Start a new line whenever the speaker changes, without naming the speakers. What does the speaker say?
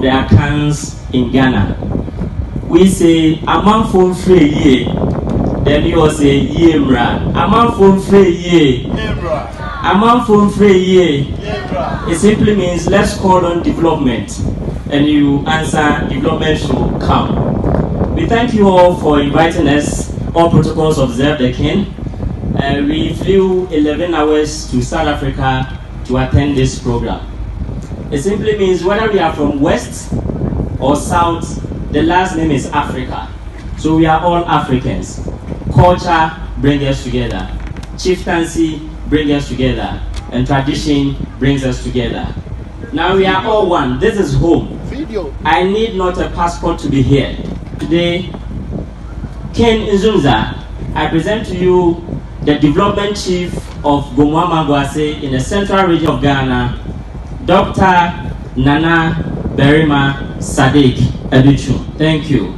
of the Akans in Ghana. We say, Amanfo Free Ye, then you say, Yemra. Amanfo Free Ye. Amanfo Free Ye. It simply means let's call on development, and you answer development should come. We thank you all for inviting us. All protocols observed again. We flew 11 hours to South Africa to attend this program. It simply means whether we are from West or South, the last name is Africa. So we are all Africans. Culture brings us together. Chieftaincy brings us together. And tradition brings us together. Now we are all one. This is home. I need not a passport to be here. Today, Ken Ndzundza, I present to you the development chief of Gomwa-Manguase in the central region of Ghana, Dr. Nana Berima Sadiq Adu-twum. Thank you.